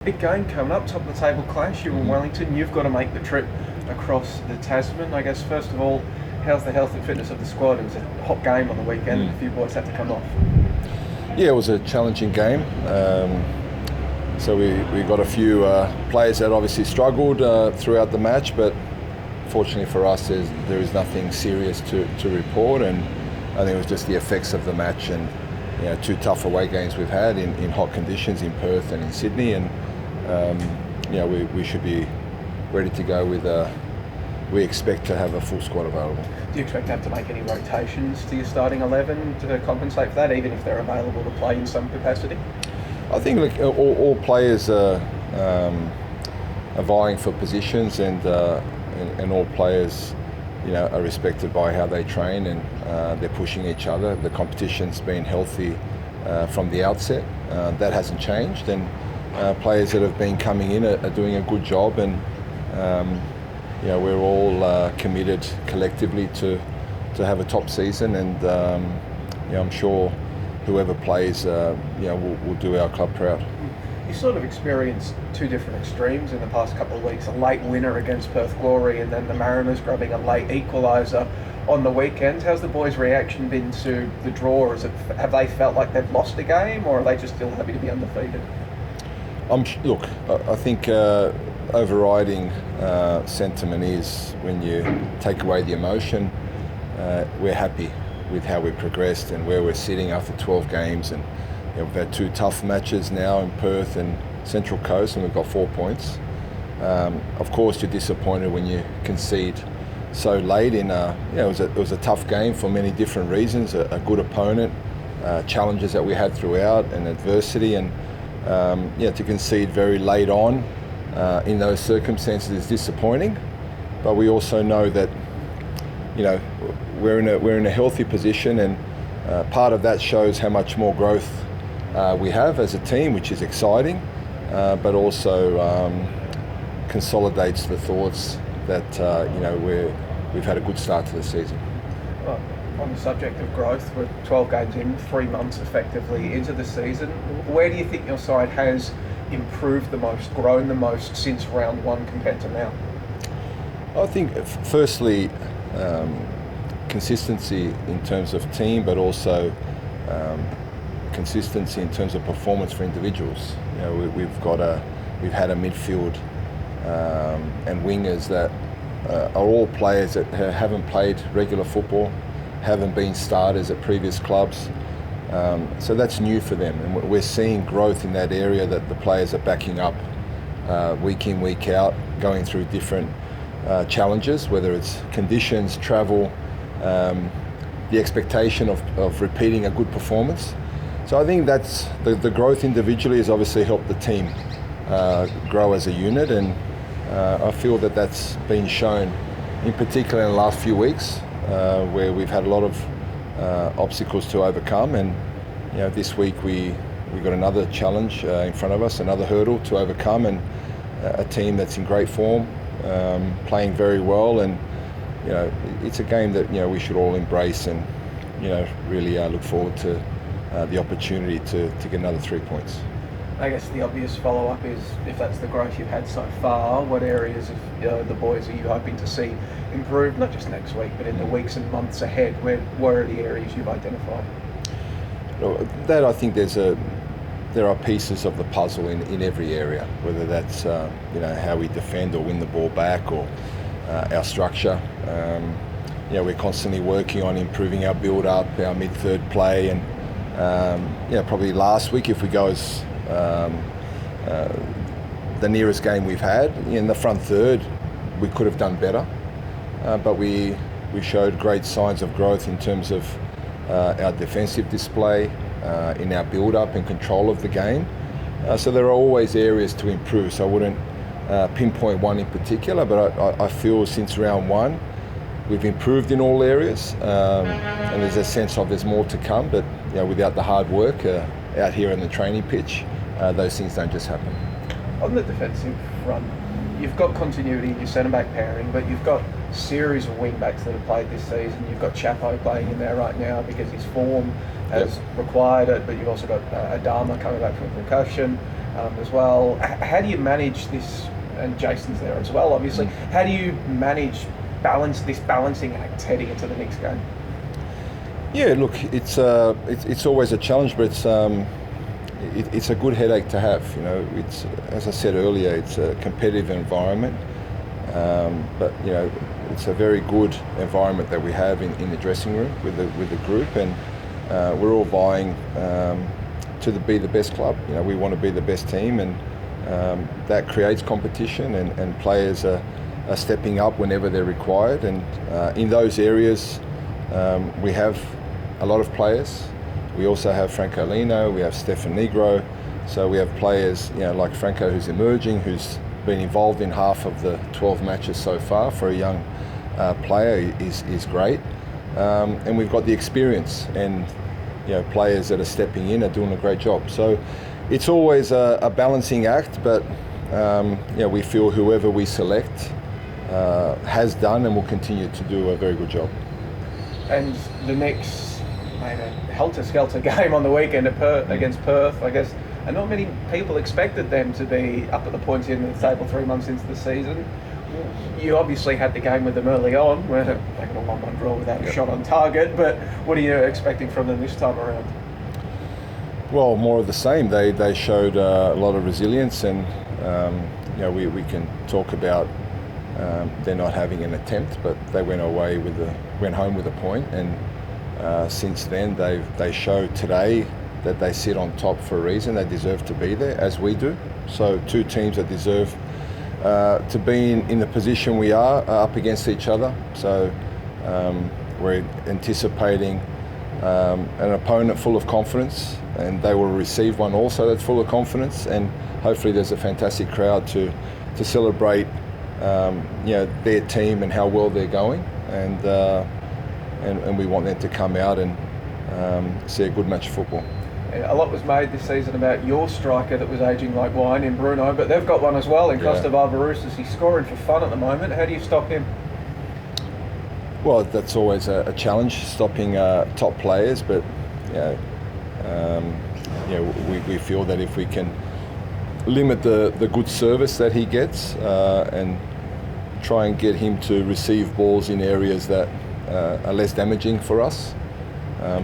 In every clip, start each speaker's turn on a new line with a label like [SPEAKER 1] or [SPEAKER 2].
[SPEAKER 1] Big game coming up, top of the table clash. You're in Wellington. You've got to make the trip across the Tasman. I guess first of all, how's the health and fitness of the squad? It was a hot game on the weekend, and a few boys had to come off.
[SPEAKER 2] Yeah, it was a challenging game. So we got a few players that obviously struggled throughout the match, but fortunately for us, there is nothing serious to report, and I think it was just the effects of the match and two tough away games we've had in hot conditions in Perth and in Sydney, and we should be ready to go with. We expect to have a full squad available.
[SPEAKER 1] Do you expect to have to make any rotations to your starting 11 to compensate for that, even if they're available to play in some capacity?
[SPEAKER 2] I think all players are vying for positions, and all players, are respected by how they train, and they're pushing each other. The competition's been healthy from the outset. That hasn't changed, and players that have been coming in are doing a good job, and we're all committed collectively to have a top season, and I'm sure whoever plays will do our club proud.
[SPEAKER 1] You sort of experienced two different extremes in the past couple of weeks, a late winner against Perth Glory and then the Mariners grabbing a late equaliser on the weekend. How's the boys' reaction been to the draw? Have they felt like they've lost a game, or are they just still happy to be undefeated?
[SPEAKER 2] Look, I think overriding sentiment is when you take away the emotion, we're happy with how we progressed and where we're sitting after 12 games, and we've had two tough matches now in Perth and Central Coast, and we've got 4 points. Of course, you're disappointed when you concede so late in it was a tough game for many different reasons. A good opponent, challenges that we had throughout, and adversity, and to concede very late on in those circumstances is disappointing. But we also know that we're in a healthy position, and part of that shows how much more growth we have as a team, which is exciting, but also consolidates the thoughts that we've had a good start to the season.
[SPEAKER 1] Well, on the subject of growth, we're 12 games in, 3 months effectively into the season. Where do you think your side has improved the most, grown the most since round one compared to now?
[SPEAKER 2] I think firstly, consistency in terms of team, but also consistency in terms of performance for individuals. We've had a midfield and wingers that are all players that haven't played regular football, haven't been starters at previous clubs. So that's new for them, and we're seeing growth in that area, that the players are backing up week in, week out, going through different challenges, whether it's conditions, travel, the expectation of repeating a good performance. So I think that's the growth individually has obviously helped the team grow as a unit, and I feel that that's been shown in particular in the last few weeks, where we've had a lot of obstacles to overcome, and this week we got another challenge in front of us, another hurdle to overcome, and a team that's in great form, playing very well, and it's a game that we should all embrace, and really look forward to the opportunity to get another 3 points.
[SPEAKER 1] I guess the obvious follow-up is, if that's the growth you've had so far, what areas of the boys are you hoping to see improve, not just next week, but in the weeks and months ahead? Where are the areas you've identified?
[SPEAKER 2] That I think there are pieces of the puzzle in every area, whether that's how we defend or win the ball back, or our structure. We're constantly working on improving our build-up, our mid-third play, and probably last week, if we go as the nearest game we've had, in the front third, we could have done better, but we showed great signs of growth in terms of our defensive display, in our build-up and control of the game. So there are always areas to improve, so I wouldn't pinpoint one in particular, but I feel since round one we've improved in all areas, and there's a sense of there's more to come, but without the hard work out here on the training pitch, those things don't just happen.
[SPEAKER 1] On the defensive front, you've got continuity in your centre-back pairing, but you've got a series of wing-backs that have played this season. You've got Chapo playing in there right now because his form has required it, but you've also got Adama coming back from concussion. as well. How do you manage this? And Jason's there as well, obviously. How do you manage this balancing act heading into the next game?
[SPEAKER 2] Yeah, look, it's always a challenge, but it's a good headache to have. You know, it's, as I said earlier, it's a competitive environment, but you know, it's a very good environment that we have in the dressing room with the group, and we're all vying to be the best club. You know, we want to be the best team, and that creates competition, and players are stepping up whenever they're required. And in those areas, we have a lot of players. We also have Franco Lino, we have Stefan Negro, so we have players, you know, like Franco, who's emerging, who's been involved in half of the 12 matches so far. For a young player, is great, and we've got the experience, and you know, players that are stepping in are doing a great job. So it's always a balancing act, but you know, we feel whoever we select has done and will continue to do a very good job.
[SPEAKER 1] And the next helter-skelter game on the weekend against Perth, I guess, and not many people expected them to be up at the points end of the table 3 months into the season. You obviously had the game with them early on, where they got a 1-1 draw without a shot on target, but what are you expecting from them this time around?
[SPEAKER 2] Well, more of the same. They showed a lot of resilience, and you know, we can talk about they're not having an attempt, but they went home with a point, and since then they showed today that they sit on top for a reason. They deserve to be there, as we do. So two teams that deserve to be in the position we are up against each other. So we're anticipating an opponent full of confidence, and they will receive one also that's full of confidence, and hopefully there's a fantastic crowd to celebrate you know, their team and how well they're going, and we want them to come out and see a good match of football.
[SPEAKER 1] A lot was made this season about your striker that was ageing like wine in Bruno, but they've got one as well in Kosta Barbarouses. He's scoring for fun at the moment. How do you stop him?
[SPEAKER 2] Well, that's always a challenge, stopping top players, but you know, we feel that if we can limit the good service that he gets and try and get him to receive balls in areas that are less damaging for us,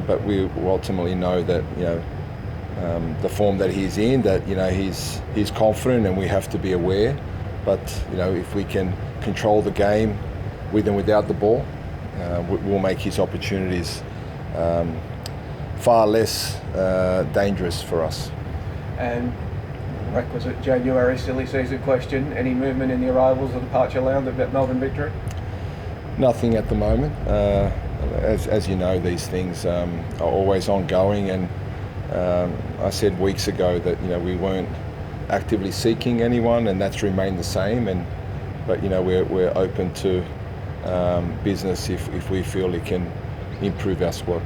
[SPEAKER 2] but we ultimately know that, you know, the form that he's in, that, you know, he's confident, and we have to be aware. But you know, if we can control the game with and without the ball, we'll make his opportunities far less dangerous for us.
[SPEAKER 1] And requisite Janurary silly season question: any movement in the arrivals or departure lounge at Melbourne Victory?
[SPEAKER 2] Nothing at the moment. As you know, these things are always ongoing, and I said weeks ago that, you know, we weren't actively seeking anyone, and that's remained the same. But you know, we're open to business if we feel it can improve our squad.